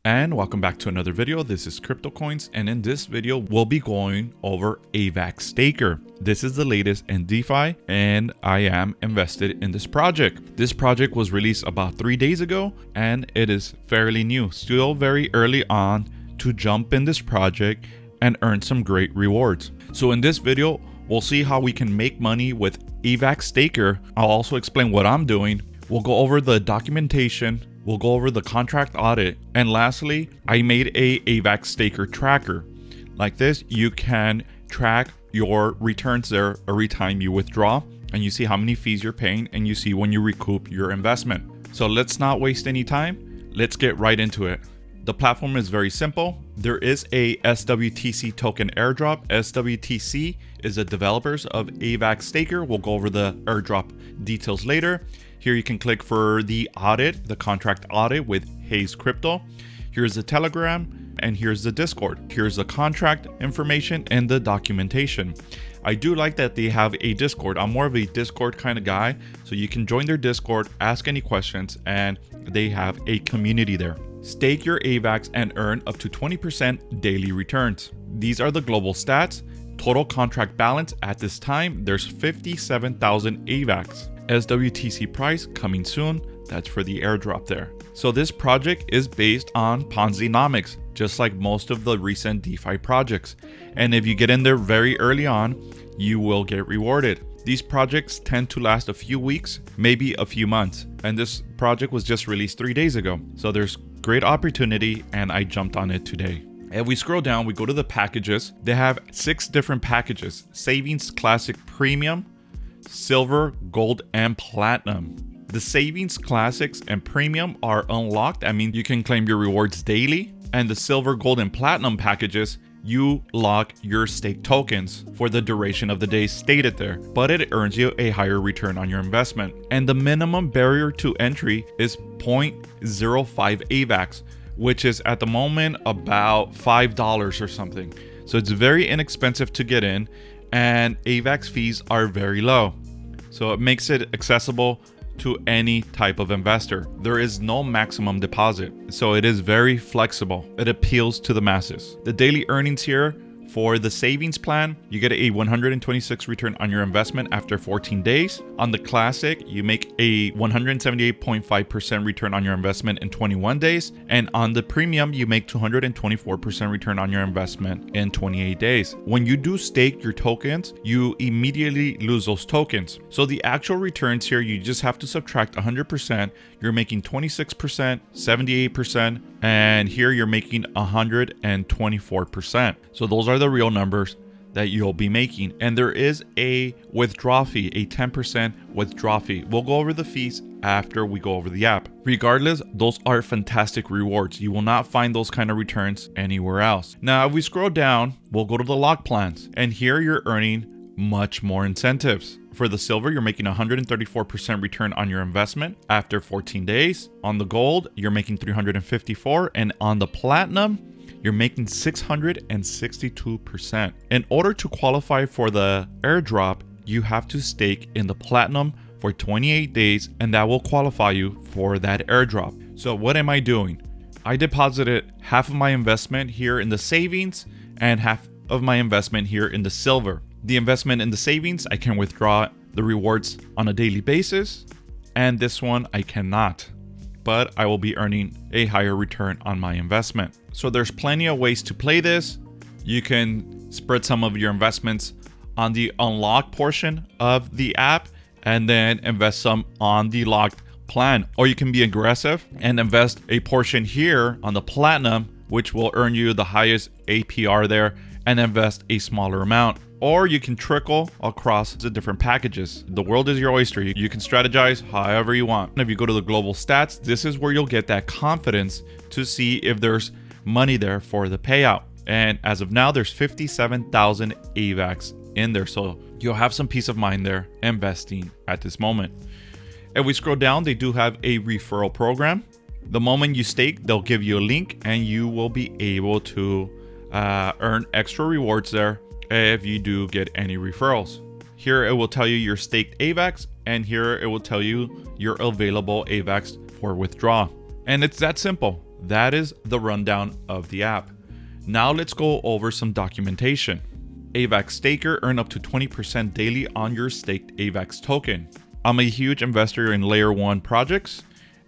And welcome back to another video. This is CryptoKoinz, and in this video we'll be going over AVAX Staker. This is the latest in DeFi, and I am invested in this project. This project was released about 3 days ago, and it is fairly new, still very early on to jump in this project and earn some great rewards. So in this video, we'll see how we can make money with AVAX Staker. I'll also explain what I'm doing. We'll go over the documentation. We'll go over the contract audit. And lastly, I made a AVAX Staker tracker. Like this, you can track your returns there every time you withdraw, and you see how many fees you're paying, and you see when you recoup your investment. So let's not waste any time. Let's get right into it. The platform is very simple. There is a SWTC token airdrop. SWTC is the developers of AVAX Staker. We'll go over the airdrop details later. Here you can click for the audit, the contract audit with Hayes Crypto. Here's the Telegram, and here's the Discord. Here's the contract information and the documentation. I do like that they have a Discord. I'm more of a Discord kind of guy, so you can join their Discord, ask any questions, and they have a community there. Stake your AVAX and earn up to 20% daily returns. These are the global stats. Total contract balance at this time, there's 57,000 AVAX. SWTC price coming soon. That's for the airdrop there. So this project is based on Ponzi-nomics, just like most of the recent DeFi projects. And if you get in there very early on, you will get rewarded. These projects tend to last a few weeks, maybe a few months. And this project was just released 3 days ago. So there's great opportunity, and I jumped on it today. If we scroll down, we go to the packages. They have 6 different packages: Savings Classic Premium, Silver, Gold, and Platinum. The Savings Classics and Premium are unlocked. I mean, you can claim your rewards daily. And the Silver, Gold, and Platinum packages, you lock your stake tokens for the duration of the day stated there, but it earns you a higher return on your investment. And the minimum barrier to entry is 0.05 AVAX, which is at the moment about $5 or something. So it's very inexpensive to get in, and AVAX fees are very low. So it makes it accessible to any type of investor. There is no maximum deposit, so it is very flexible. It appeals to the masses. The daily earnings here for the savings plan, you get a 126 return on your investment after 14 days. On the classic, you make a 178.5% return on your investment in 21 days. And on the premium, you make 224% return on your investment in 28 days. When you do stake your tokens, you immediately lose those tokens. So the actual returns here, you just have to subtract 100%. You're making 26%, 78%, and here you're making 124%. So those are the real numbers that you'll be making. And there is a withdrawal fee, a 10% withdrawal fee. We'll go over the fees after we go over the app. Regardless, those are fantastic rewards. You will not find those kind of returns anywhere else. Now, if we scroll down, we'll go to the lock plans, and here you're earning much more incentives. For the silver, you're making 134% return on your investment after 14 days. On the gold, you're making 354, and on the platinum, you're making 662%. In order to qualify for the airdrop, you have to stake in the platinum for 28 days, and that will qualify you for that airdrop. So what am I doing? I deposited half of my investment here in the savings and half of my investment here in the silver. The investment in the savings, I can withdraw the rewards on a daily basis, and this one I cannot, but I will be earning a higher return on my investment. So there's plenty of ways to play this. You can spread some of your investments on the unlocked portion of the app and then invest some on the locked plan, or you can be aggressive and invest a portion here on the platinum, which will earn you the highest APR there, and invest a smaller amount. Or you can trickle across the different packages. The world is your oyster. You can strategize however you want. And if you go to the global stats, this is where you'll get that confidence to see if there's money there for the payout. And as of now, there's 57,000 AVAX in there. So you'll have some peace of mind there investing at this moment. If we scroll down, they do have a referral program. The moment you stake, they'll give you a link, and you will be able to earn extra rewards there if you do get any referrals. Here it will tell you your staked AVAX, and here it will tell you your available AVAX for withdrawal. And it's that simple. that is the rundown of the app. Now let's go over some documentation. AVAX Staker earn up to 20% daily on your staked AVAX token. I'm a huge investor in layer 1 projects,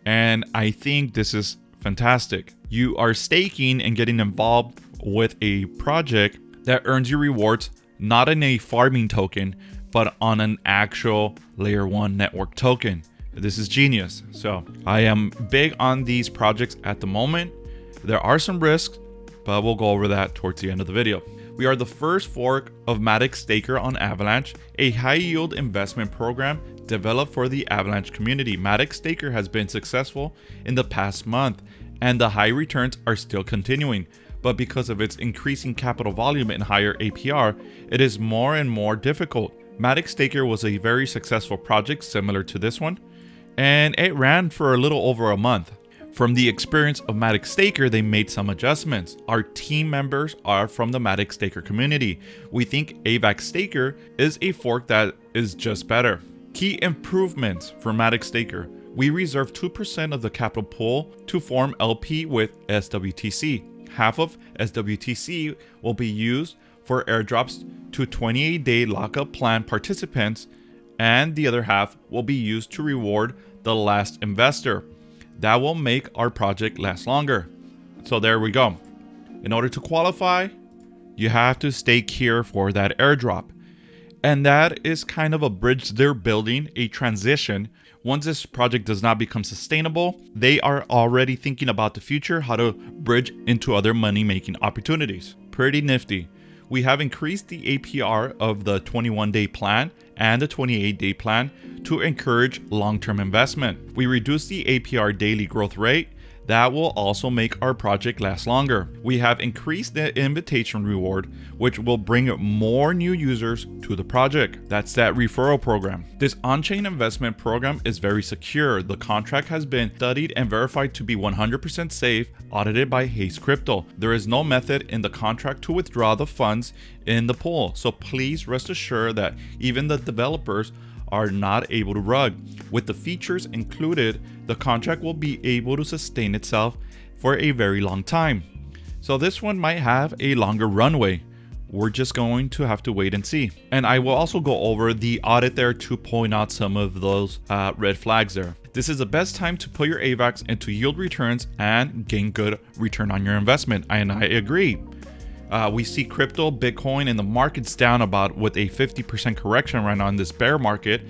and I think this is fantastic. You are staking and getting involved with a project that earns you rewards not in a farming token, but on an actual layer 1 network token. This is genius. So I am big on these projects at the moment. There are some risks, but we'll go over that towards the end of the video. We are the first fork of Matic Staker on Avalanche, a high-yield investment program developed for the Avalanche community. Matic Staker has been successful in the past month, and the high returns are still continuing. But because of its increasing capital volume and higher APR, it is more and more difficult. Matic Staker was a very successful project similar to this one, and it ran for a little over a month. From the experience of Matic Staker, they made some adjustments. Our team members are from the Matic Staker community. We think AVAX Staker is a fork that is just better. Key improvements for Matic Staker. We reserve 2% of the capital pool to form LP with SWTC. Half of SWTC will be used for airdrops to 28-day lockup plan participants, and the other half will be used to reward the last investor. That will make our project last longer. So there we go. In order to qualify, you have to stake here for that airdrop. And that is kind of a bridge they're building, a transition. Once this project does not become sustainable, they are already thinking about the future, how to bridge into other money-making opportunities. Pretty nifty. We have increased the APR of the 21-day plan and the 28-day plan to encourage long-term investment. We reduced the APR daily growth rate. That will also make our project last longer. We have increased the invitation reward, which will bring more new users to the project. That's that referral program. This on-chain investment program is very secure. The contract has been studied and verified to be 100% safe, audited by Haze Crypto. There is no method in the contract to withdraw the funds in the pool. So please rest assured that even the developers are not able to rug. With the features included, the contract will be able to sustain itself for a very long time. So this one might have a longer runway. We're just going to have to wait and see. And I will also go over the audit there to point out some of those red flags there. This is the best time to put your AVAX into yield returns and gain good return on your investment. And I agree. We see crypto, Bitcoin, and the market's down about with a 50% correction right now in this bear market.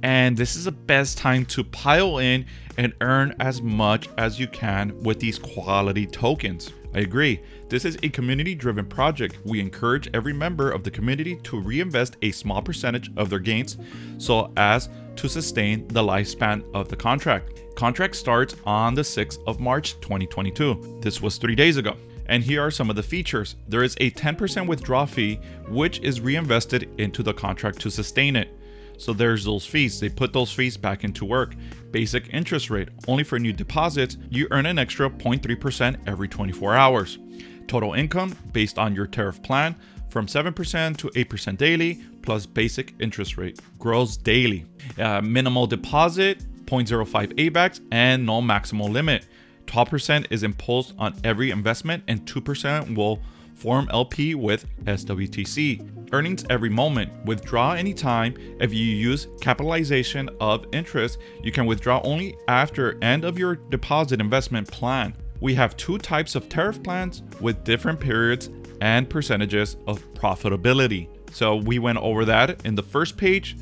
And this is the best time to pile in and earn as much as you can with these quality tokens. I agree. This is a community-driven project. We encourage every member of the community to reinvest a small percentage of their gains so as to sustain the lifespan of the contract. Contract starts on the 6th of March 2022. This was 3 days ago. And here are some of the features. There is a 10% withdrawal fee, which is reinvested into the contract to sustain it. So there's those fees. They put those fees back into work. Basic interest rate. Only for new deposits, you earn an extra 0.3% every 24 hours. Total income based on your tariff plan from 7% to 8% daily, plus basic interest rate. Grows daily. Minimal deposit, 0.05 AVAX, and no maximal limit. 12% is imposed on every investment, and 2% will form LP with SWTC. Earnings every moment. Withdraw anytime. If you use capitalization of interest, you can withdraw only after end of your deposit investment plan. We have 2 types of tariff plans with different periods and percentages of profitability. So we went over that in the first page.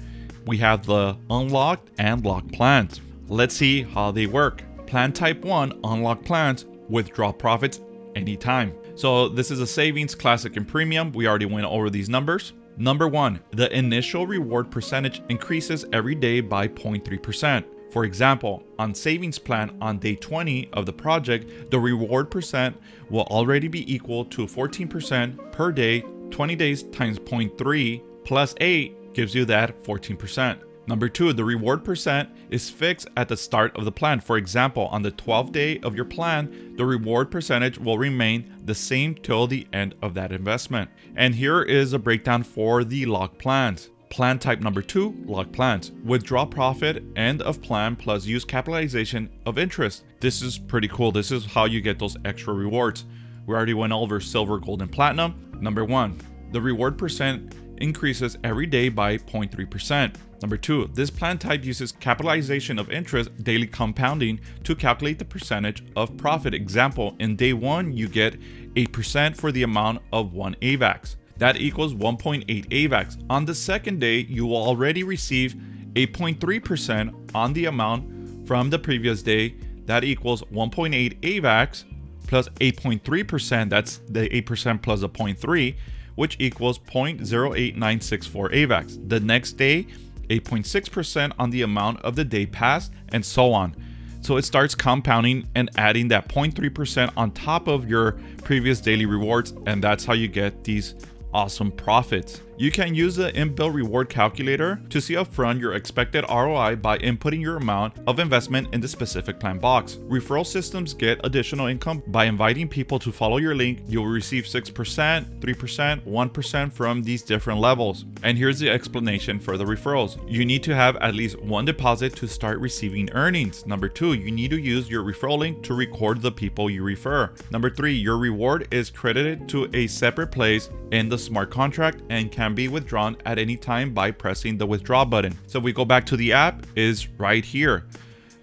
We have the unlocked and locked plans. Let's see how they work. Plan type 1, unlock plans, withdraw profits anytime. So this is a savings, classic, and premium. We already went over these numbers. Number 1, the initial reward percentage increases every day by 0.3%. For example, on savings plan on day 20 of the project, the reward percent will already be equal to 14% per day. 20 days times 0.3 plus 8 gives you that 14%. Number 2, the reward percent is fixed at the start of the plan. For example, on the 12th day of your plan, the reward percentage will remain the same till the end of that investment. And here is a breakdown for the locked plans. Plan type number 2, lock plans. Withdraw profit, end of plan, plus use capitalization of interest. This is pretty cool. This is how you get those extra rewards. We already went over silver, gold, and platinum. Number 1, the reward percent increases every day by 0.3%. Number 2, this plan type uses capitalization of interest, daily compounding, to calculate the percentage of profit. Example, in day 1, you get 8% for the amount of 1 AVAX. That equals 1.8 AVAX. On the second day, you will already receive 8.3% on the amount from the previous day. That equals 1.8 AVAX plus 8.3%. That's the 8% plus a 0.3, which equals 0.08964 AVAX. The next day, 8.6% on the amount of the day passed, and so on. So it starts compounding and adding that 0.3% on top of your previous daily rewards, and that's how you get these awesome profits. You can use the inbuilt reward calculator to see upfront your expected ROI by inputting your amount of investment in the specific plan box. Referral systems get additional income by inviting people to follow your link. You'll receive 6%, 3%, 1% from these different levels. And here's the explanation for the referrals. You need to have at least 1 deposit to start receiving earnings. Number 2, you need to use your referral link to record the people you refer. Number 3, your reward is credited to a separate place in the smart contract and can be withdrawn at any time by pressing the withdraw button. So we go back to the app, is right here.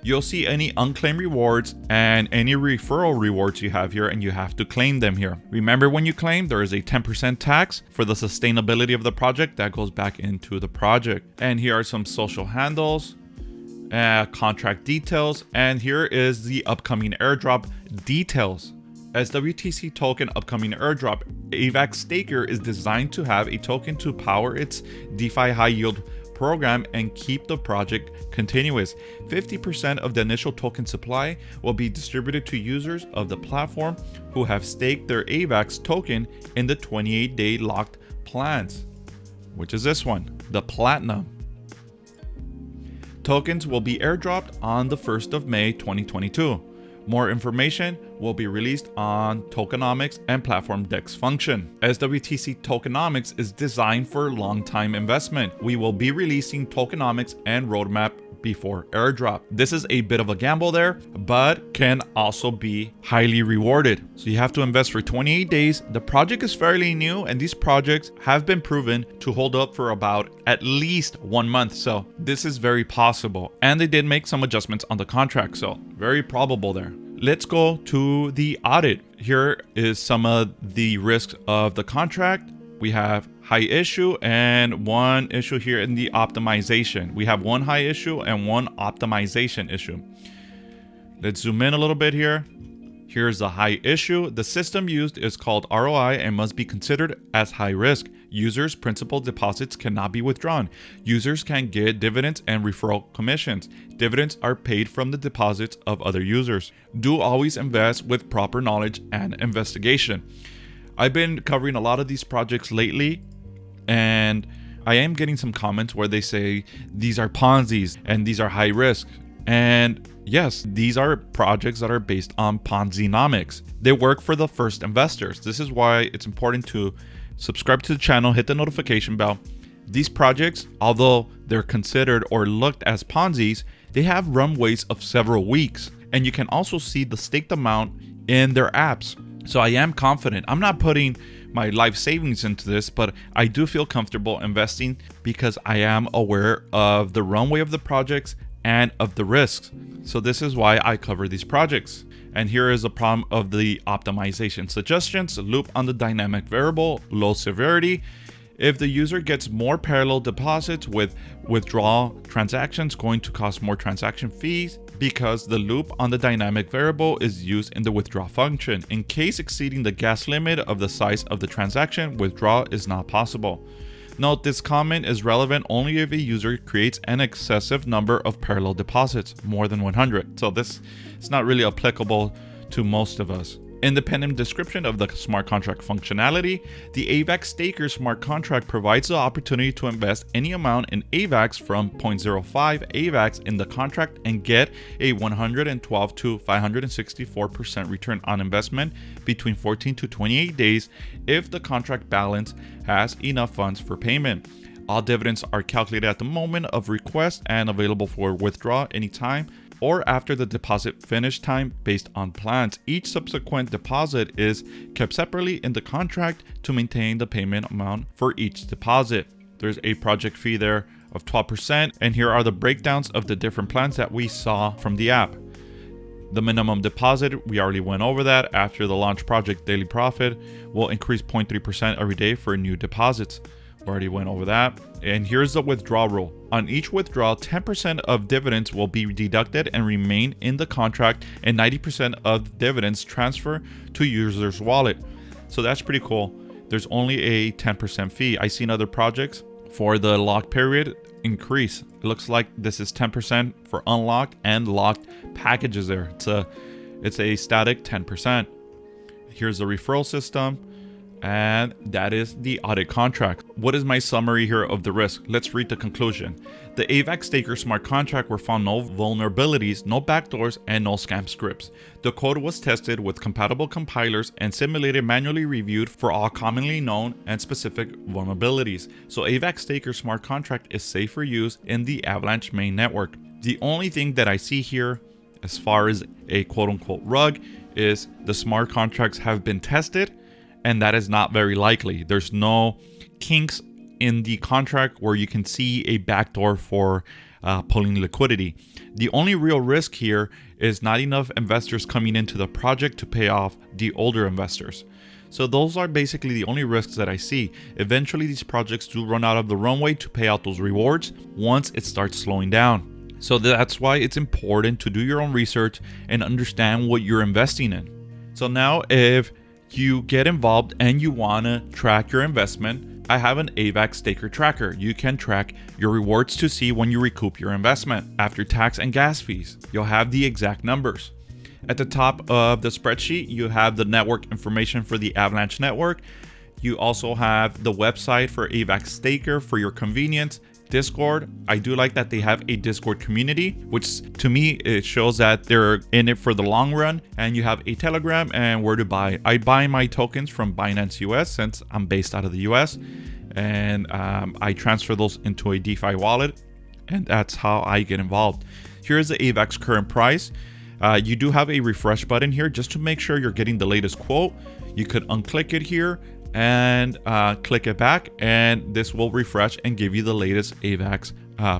You'll see any unclaimed rewards and any referral rewards you have here, and you have to claim them here. Remember, when you claim, there is a 10% tax for the sustainability of the project that goes back into the project. And here are some social handles, contract details, and here is the upcoming airdrop details. SWTC token upcoming airdrop. AVAX Staker is designed to have a token to power its DeFi high yield program and keep the project continuous. 50% of the initial token supply will be distributed to users of the platform who have staked their AVAX token in the 28-day locked plans, which is this one, the Platinum. Tokens will be airdropped on the 1st of May 2022. More information will be released on tokenomics and platform DEX function. SWTC tokenomics is designed for long-time investment. We will be releasing tokenomics and roadmap before airdrop. This is a bit of a gamble there, but can also be highly rewarded. So you have to invest for 28 days. The project is fairly new, and these projects have been proven to hold up for about at least 1 month. So this is very possible. And they did make some adjustments on the contract, so very probable there. Let's go to the audit. Here is some of the risks of the contract. We have high issue and 1 issue here in the optimization. We have 1 high issue and 1 optimization issue. Let's zoom in a little bit here. Here's the high issue. The system used is called ROI and must be considered as high risk. Users' principal deposits cannot be withdrawn. Users can get dividends and referral commissions. Dividends are paid from the deposits of other users. Do always invest with proper knowledge and investigation. I've been covering a lot of these projects lately, and I am getting some comments where they say these are Ponzi's and these are high risk. And yes, these are projects that are based on Ponzinomics. They work for the first investors. This is why it's important to subscribe to the channel, hit the notification bell. These projects, although they're considered or looked as Ponzi's, they have runways of several weeks. And you can also see the staked amount in their apps. So I am confident. I'm not putting my life savings into this, but I do feel comfortable investing because I am aware of the runway of the projects and of the risks. So this is why I cover these projects. And here is a problem of the optimization suggestions. Loop on the dynamic variable, low severity. If the user gets more parallel deposits with withdrawal transactions, going to cost more transaction fees because the loop on the dynamic variable is used in the withdraw function. In case exceeding the gas limit of the size of the transaction, withdrawal is not possible. Note, this comment is relevant only if a user creates an excessive number of parallel deposits, more than 100. So this is not really applicable to most of us. Independent description of the smart contract functionality. The AVAX Staker smart contract provides the opportunity to invest any amount in AVAX from 0.05 AVAX in the contract and get a 112 to 564% return on investment between 14 to 28 days if the contract balance has enough funds for payment. All dividends are calculated at the moment of request and available for withdrawal anytime or after the deposit finish time based on plans. Each subsequent deposit is kept separately in the contract to maintain the payment amount for each deposit. There's a project fee there of 12%, and here are the breakdowns of the different plans that we saw from the app. The minimum deposit, we already went over that. After the launch project, daily profit will increase 0.3% every day for new deposits. We already went over that. And here's the withdrawal rule. On each withdrawal, 10% of dividends will be deducted and remain in the contract, and 90% of dividends transfer to user's wallet. So that's pretty cool. There's only a 10% fee. I seen other projects for the lock period increase. It looks like this is 10% for unlocked and locked packages there. It's a static 10%. Here's the referral system, and that is the audit contract. What is my summary here of the risk? Let's read the conclusion. The AVAX Staker smart contract were found no vulnerabilities, no backdoors, and no scam scripts. The code was tested with compatible compilers and simulated manually reviewed for all commonly known and specific vulnerabilities. So AVAX Staker smart contract is safe for use in the Avalanche main network. The only thing that I see here as far as a quote-unquote rug is the smart contracts have been tested, and that is not very likely. There's no kinks in the contract where you can see a backdoor for pulling liquidity. The only real risk here is not enough investors coming into the project to pay off the older investors. So those are basically the only risks that I see. Eventually, these projects do run out of the runway to pay out those rewards once it starts slowing down. So that's why it's important to do your own research and understand what you're investing in. So now if you get involved and you want to track your investment, I have an AVAX Staker tracker. You can track your rewards to see when you recoup your investment after tax and gas fees. You'll have the exact numbers. At the top of the spreadsheet, you have the network information for the Avalanche network. You also have the website for AVAX Staker for your convenience. Discord, I do like that they have a Discord community, which to me, it shows that they're in it for the long run. And you have a Telegram and where to buy. I buy my tokens from Binance US since I'm based out of the US, and I transfer those into a DeFi wallet, and that's how I get involved. Here's the AVAX current price. You do have a refresh button here just to make sure you're getting the latest quote. You could unclick it here and click it back, and this will refresh and give you the latest AVAX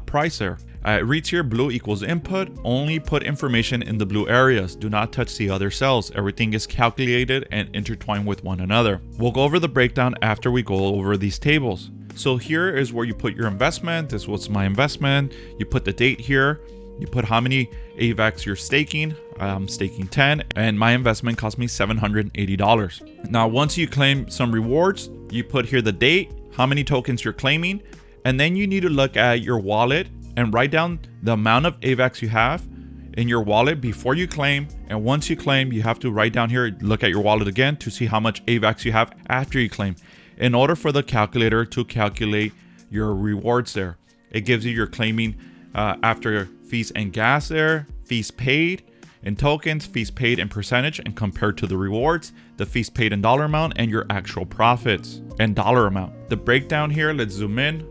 price there. It reads here, blue equals input. Only put information in the blue areas. Do not touch the other cells. Everything is calculated and intertwined with one another. We'll go over the breakdown after we go over these tables. So here is where you put your investment. This was my investment. You put the date here. You put how many AVAX you're staking. I'm staking 10, and my investment cost me $780. Now, once you claim some rewards, you put here the date, how many tokens you're claiming, and then you need to look at your wallet and write down the amount of AVAX you have in your wallet before you claim. And once you claim, you have to write down here, look at your wallet again to see how much AVAX you have after you claim, in order for the calculator to calculate your rewards there. It gives you your claiming after fees and gas there, fees paid in tokens, fees paid in percentage, and compared to the rewards, the fees paid in dollar amount, and your actual profits and dollar amount. The breakdown here, let's zoom in.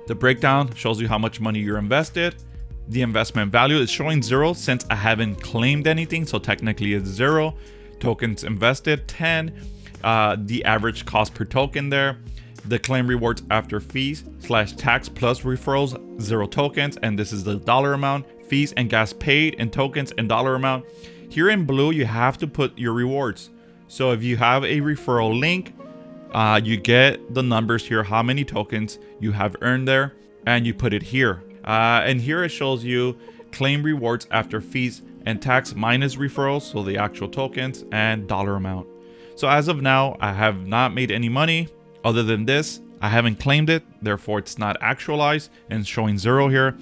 The breakdown shows you how much money you're invested. The investment value is showing 0 since I haven't claimed anything, so technically it's 0. Tokens invested 10. The average cost per token there. The claim rewards after fees / tax plus referrals, 0 tokens, and this is the dollar amount. Fees and gas paid in tokens and dollar amount. Here in blue, you have to put your rewards. So if you have a referral link, you get the numbers here, how many tokens you have earned there, and you put it here. And here it shows you claim rewards after fees and tax minus referrals, so the actual tokens and dollar amount. So as of now, I have not made any money. Other than this, I haven't claimed it, therefore it's not actualized and showing 0 here.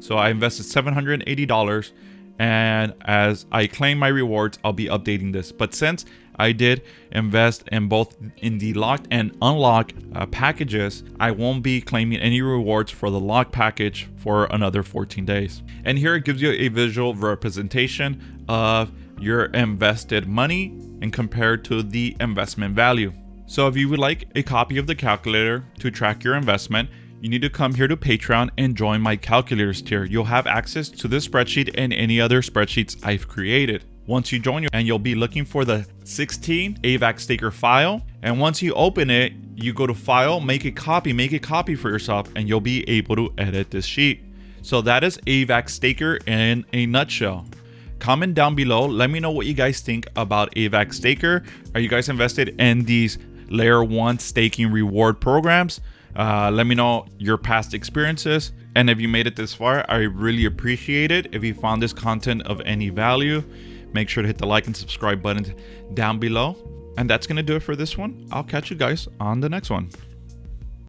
So I invested $780, and as I claim my rewards, I'll be updating this. But since I did invest in both in the locked and unlocked packages, I won't be claiming any rewards for the locked package for another 14 days. And here it gives you a visual representation of your invested money and compared to the investment value. So if you would like a copy of the calculator to track your investment, you need to come here to Patreon and join my calculators tier. You'll have access to this spreadsheet and any other spreadsheets I've created. Once you join, and you'll be looking for the 16 AVAX Staker file. And once you open it, you go to File, make a copy for yourself, and you'll be able to edit this sheet. So that is AVAX Staker in a nutshell. Comment down below. Let me know what you guys think about AVAX Staker. Are you guys invested in these layer 1 staking reward programs? Let me know your past experiences. And if you made it this far, I really appreciate it. If you found this content of any value, make sure to hit the like and subscribe button down below. And that's going to do it for this one. I'll catch you guys on the next one.